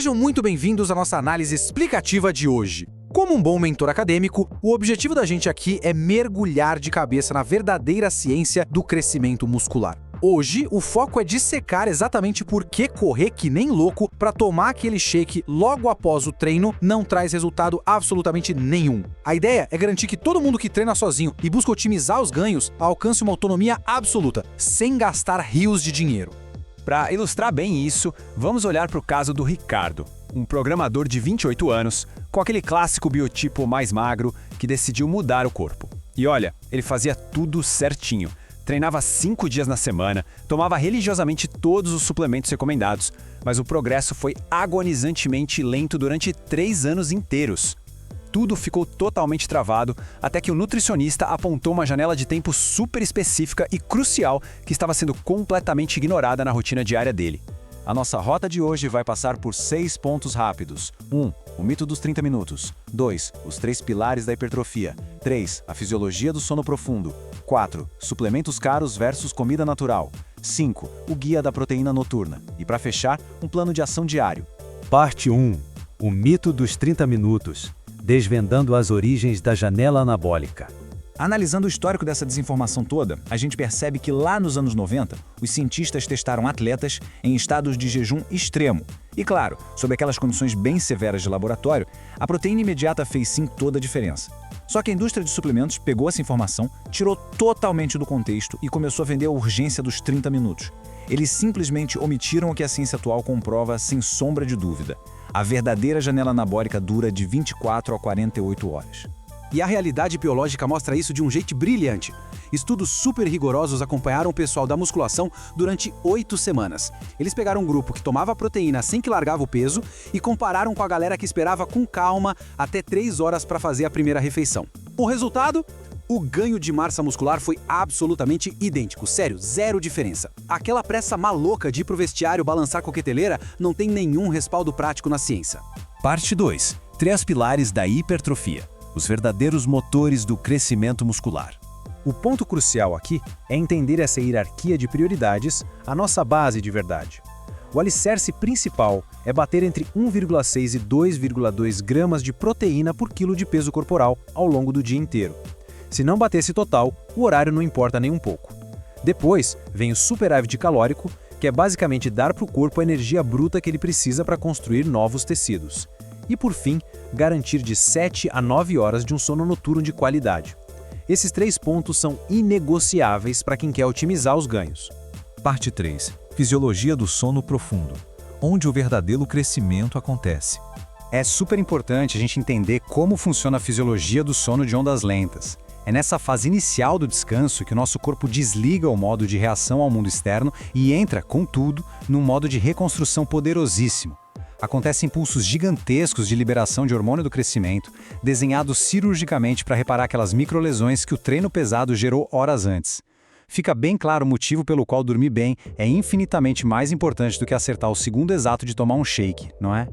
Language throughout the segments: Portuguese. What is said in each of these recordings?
Sejam muito bem-vindos à nossa análise explicativa de hoje. Como um bom mentor acadêmico, o objetivo da gente aqui é mergulhar de cabeça na verdadeira ciência do crescimento muscular. Hoje, o foco é dissecar exatamente por que correr que nem louco para tomar aquele shake logo após o treino não traz resultado absolutamente nenhum. A ideia é garantir que todo mundo que treina sozinho e busca otimizar os ganhos alcance uma autonomia absoluta, sem gastar rios de dinheiro. Para ilustrar bem isso, vamos olhar para o caso do Ricardo, um programador de 28 anos, com aquele clássico biotipo mais magro que decidiu mudar o corpo. E olha, ele fazia tudo certinho. Treinava 5 dias na semana, tomava religiosamente todos os suplementos recomendados, mas o progresso foi agonizantemente lento durante 3 anos inteiros. Tudo ficou totalmente travado, até que o nutricionista apontou uma janela de tempo super específica e crucial que estava sendo completamente ignorada na rotina diária dele. A nossa rota de hoje vai passar por 6 pontos rápidos. 1. O mito dos 30 minutos. 2. Os 3 pilares da hipertrofia. 3. A fisiologia do sono profundo. 4. Suplementos caros versus comida natural. 5. O guia da proteína noturna. E para fechar, um plano de ação diário. Parte 1. O mito dos 30 minutos. Desvendando as origens da janela anabólica. Analisando o histórico dessa desinformação toda, a gente percebe que lá nos anos 90, os cientistas testaram atletas em estados de jejum extremo. E claro, sob aquelas condições bem severas de laboratório, a proteína imediata fez sim toda a diferença. Só que a indústria de suplementos pegou essa informação, tirou totalmente do contexto e começou a vender a urgência dos 30 minutos. Eles simplesmente omitiram o que a ciência atual comprova sem sombra de dúvida. A verdadeira janela anabólica dura de 24 a 48 horas. E a realidade biológica mostra isso de um jeito brilhante. Estudos super rigorosos acompanharam o pessoal da musculação durante 8 semanas. Eles pegaram um grupo que tomava proteína assim que largava o peso e compararam com a galera que esperava com calma até 3 horas para fazer a primeira refeição. O resultado? O ganho de massa muscular foi absolutamente idêntico, sério, zero diferença. Aquela pressa maluca de ir pro vestiário balançar coqueteleira não tem nenhum respaldo prático na ciência. Parte 2. 3 pilares da hipertrofia. Os verdadeiros motores do crescimento muscular. O ponto crucial aqui é entender essa hierarquia de prioridades, a nossa base de verdade. O alicerce principal é bater entre 1,6 e 2,2 gramas de proteína por quilo de peso corporal ao longo do dia inteiro. Se não bater esse total, o horário não importa nem um pouco. Depois vem o superávit calórico, que é basicamente dar para o corpo a energia bruta que ele precisa para construir novos tecidos. E por fim, garantir de 7 a 9 horas de um sono noturno de qualidade. Esses 3 pontos são inegociáveis para quem quer otimizar os ganhos. Parte 3. Fisiologia do sono profundo, onde o verdadeiro crescimento acontece. É super importante a gente entender como funciona a fisiologia do sono de ondas lentas. É nessa fase inicial do descanso que o nosso corpo desliga o modo de reação ao mundo externo e entra, contudo, num modo de reconstrução poderosíssimo. Acontecem impulsos gigantescos de liberação de hormônio do crescimento, desenhados cirurgicamente para reparar aquelas microlesões que o treino pesado gerou horas antes. Fica bem claro o motivo pelo qual dormir bem é infinitamente mais importante do que acertar o segundo exato de tomar um shake, não é?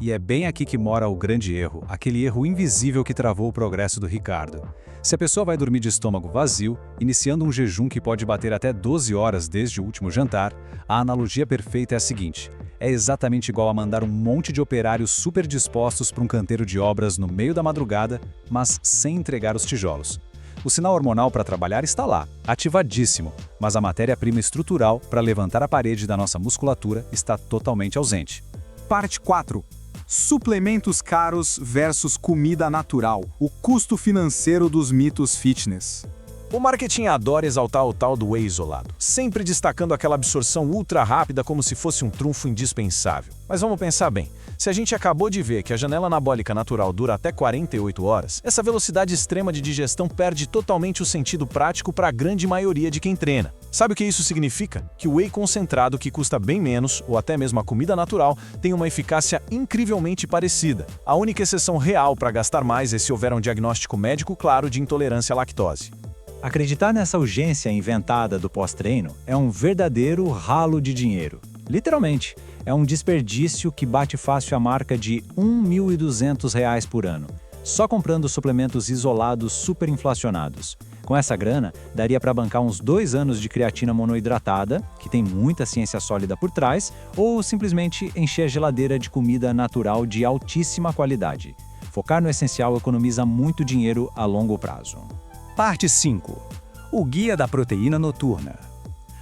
E é bem aqui que mora o grande erro, aquele erro invisível que travou o progresso do Ricardo. Se a pessoa vai dormir de estômago vazio, iniciando um jejum que pode bater até 12 horas desde o último jantar, a analogia perfeita é a seguinte: é exatamente igual a mandar um monte de operários super dispostos para um canteiro de obras no meio da madrugada, mas sem entregar os tijolos. O sinal hormonal para trabalhar está lá, ativadíssimo, mas a matéria-prima estrutural para levantar a parede da nossa musculatura está totalmente ausente. Parte 4. Suplementos caros versus comida natural. O custo financeiro dos mitos fitness. O marketing adora exaltar o tal do whey isolado, sempre destacando aquela absorção ultra rápida como se fosse um trunfo indispensável. Mas vamos pensar bem, se a gente acabou de ver que a janela anabólica natural dura até 48 horas, essa velocidade extrema de digestão perde totalmente o sentido prático para a grande maioria de quem treina. Sabe o que isso significa? Que o whey concentrado, que custa bem menos, ou até mesmo a comida natural, tem uma eficácia incrivelmente parecida. A única exceção real para gastar mais é se houver um diagnóstico médico claro de intolerância à lactose. Acreditar nessa urgência inventada do pós-treino é um verdadeiro ralo de dinheiro. Literalmente, é um desperdício que bate fácil a marca de R$ 1.200 por ano, só comprando suplementos isolados superinflacionados. Com essa grana, daria para bancar uns 2 anos de creatina monoidratada, que tem muita ciência sólida por trás, ou simplesmente encher a geladeira de comida natural de altíssima qualidade. Focar no essencial economiza muito dinheiro a longo prazo. Parte 5. O Guia da Proteína Noturna.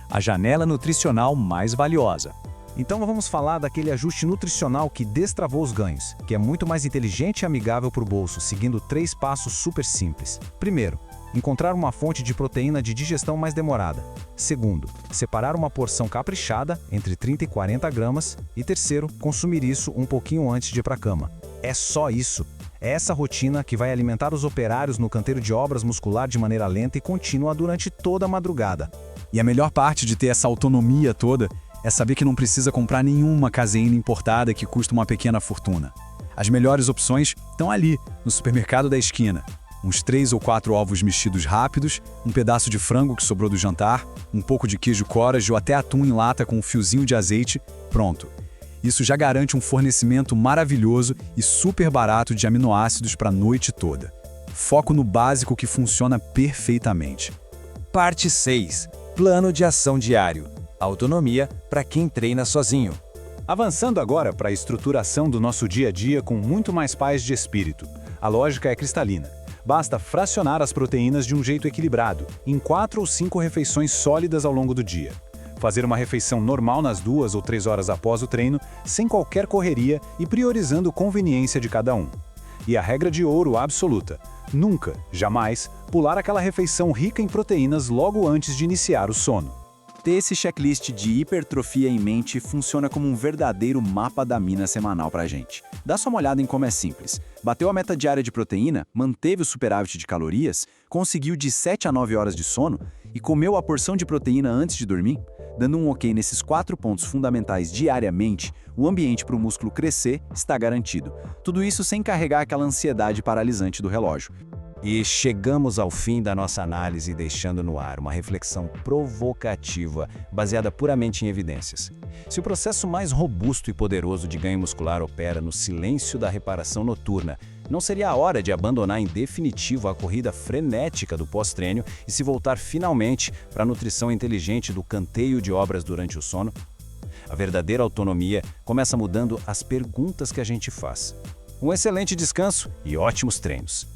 A janela nutricional mais valiosa. Então vamos falar daquele ajuste nutricional que destravou os ganhos, que é muito mais inteligente e amigável para o bolso, seguindo 3 passos super simples. Primeiro, encontrar uma fonte de proteína de digestão mais demorada. Segundo, separar uma porção caprichada, entre 30 e 40 gramas. E terceiro, consumir isso um pouquinho antes de ir para a cama. É só isso. É essa rotina que vai alimentar os operários no canteiro de obras muscular de maneira lenta e contínua durante toda a madrugada. E a melhor parte de ter essa autonomia toda é saber que não precisa comprar nenhuma caseína importada que custa uma pequena fortuna. As melhores opções estão ali, no supermercado da esquina. Uns 3 ou 4 ovos mexidos rápidos, um pedaço de frango que sobrou do jantar, um pouco de queijo Coras ou até atum em lata com um fiozinho de azeite, pronto. Isso já garante um fornecimento maravilhoso e super barato de aminoácidos para a noite toda. Foco no básico que funciona perfeitamente. Parte 6. Plano de ação diário. Autonomia para quem treina sozinho. Avançando agora para a estruturação do nosso dia a dia com muito mais paz de espírito. A lógica é cristalina. Basta fracionar as proteínas de um jeito equilibrado, em 4 ou 5 refeições sólidas ao longo do dia. Fazer uma refeição normal nas 2 ou 3 horas após o treino, sem qualquer correria e priorizando conveniência de cada um. E a regra de ouro absoluta: nunca, jamais, pular aquela refeição rica em proteínas logo antes de iniciar o sono. Ter esse checklist de hipertrofia em mente funciona como um verdadeiro mapa da mina semanal pra gente. Dá só uma olhada em como é simples. Bateu a meta diária de proteína, manteve o superávit de calorias, conseguiu de 7 a 9 horas de sono e comeu a porção de proteína antes de dormir? Dando um ok nesses 4 pontos fundamentais diariamente, o ambiente para o músculo crescer está garantido. Tudo isso sem carregar aquela ansiedade paralisante do relógio. E chegamos ao fim da nossa análise, deixando no ar uma reflexão provocativa, baseada puramente em evidências. Se o processo mais robusto e poderoso de ganho muscular opera no silêncio da reparação noturna, não seria a hora de abandonar em definitivo a corrida frenética do pós-treino e se voltar finalmente para a nutrição inteligente do canteio de obras durante o sono? A verdadeira autonomia começa mudando as perguntas que a gente faz. Um excelente descanso e ótimos treinos!